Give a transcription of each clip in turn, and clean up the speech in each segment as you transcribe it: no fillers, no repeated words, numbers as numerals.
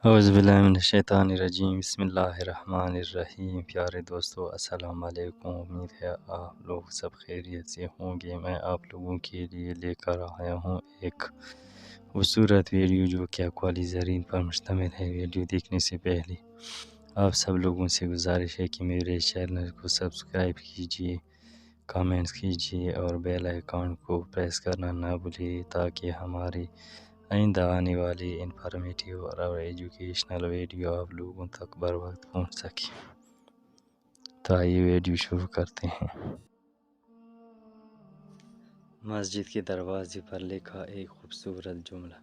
اعوذ باللہ من الشیطان الرجیم، بسم اللہ الرحمن الرحیم۔ پیارے دوستو، السلام علیکم۔ امید ہے آپ لوگ سب خیریت سے ہوں گے۔ میں آپ لوگوں کے لیے لے کر آیا ہوں ایک خوبصورت ویڈیو جو کہ اقوال زرین پر مشتمل ہے۔ ویڈیو دیکھنے سے پہلے آپ سب لوگوں سے گزارش ہے کہ میرے چینل کو سبسکرائب کیجئے، کامنٹس کیجئے اور بیل آئیکن کو پریس کرنا نہ بھولیں تاکہ ہماری آئندہ آنے والی انفارمیٹیو اور ایجوکیشنل ویڈیو آپ لوگوں تک بر وقت پہنچ سکے۔ تو آئیے ویڈیو شروع کرتے ہیں۔ مسجد کے دروازے پر لکھا ایک خوبصورت جملہ: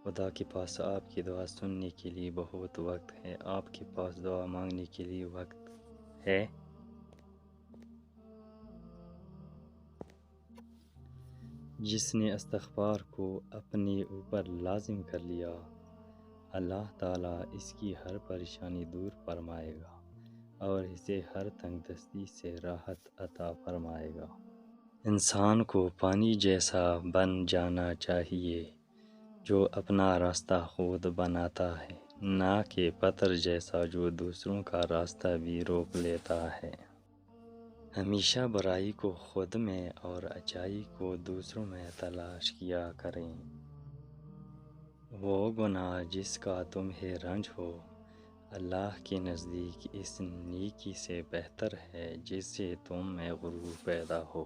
خدا کے پاس آپ کی دعا سننے کے لیے بہت وقت ہے، آپ کے پاس دعا مانگنے کے لیے وقت ہے؟ جس نے استغفار کو اپنے اوپر لازم کر لیا، اللہ تعالیٰ اس کی ہر پریشانی دور فرمائے گا اور اسے ہر تنگ دستی سے راحت عطا فرمائے گا۔ انسان کو پانی جیسا بن جانا چاہیے جو اپنا راستہ خود بناتا ہے، نہ کہ پتھر جیسا جو دوسروں کا راستہ بھی روک لیتا ہے۔ ہمیشہ برائی کو خود میں اور اچائی کو دوسروں میں تلاش کیا کریں۔ وہ گناہ جس کا تمہیں رنج ہو، اللہ کے نزدیک اس نیکی سے بہتر ہے جس سے تم میں غرور پیدا ہو۔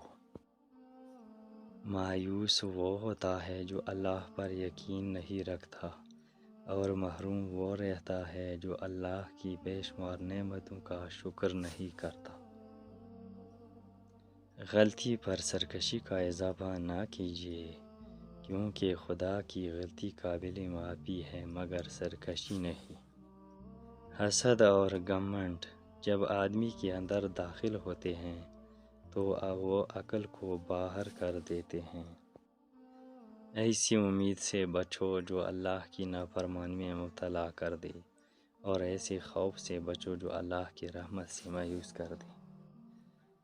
مایوس وہ ہوتا ہے جو اللہ پر یقین نہیں رکھتا، اور محروم وہ رہتا ہے جو اللہ کی بے شمار نعمتوں کا شکر نہیں کرتا۔ غلطی پر سرکشی کا اضافہ نہ کیجیے، کیونکہ خدا کی غلطی قابل معافی ہے مگر سرکشی نہیں۔ حسد اور گھمنڈ جب آدمی کے اندر داخل ہوتے ہیں تو وہ عقل کو باہر کر دیتے ہیں۔ ایسی امید سے بچو جو اللہ کی نافرمانی میں مبتلا کر دے، اور ایسے خوف سے بچو جو اللہ کی رحمت سے مایوس کر دے۔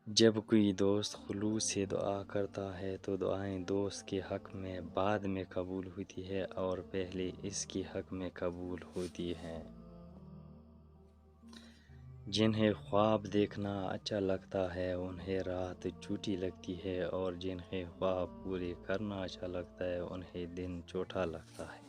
جب کوئی دوست خلوص سے دعا کرتا ہے تو دعائیں دوست کے حق میں بعد میں قبول ہوتی ہے اور پہلے اس کے حق میں قبول ہوتی ہے۔ جنہیں خواب دیکھنا اچھا لگتا ہے انہیں رات جھوٹی لگتی ہے، اور جنہیں خواب پورے کرنا اچھا لگتا ہے انہیں دن جھوٹا لگتا ہے۔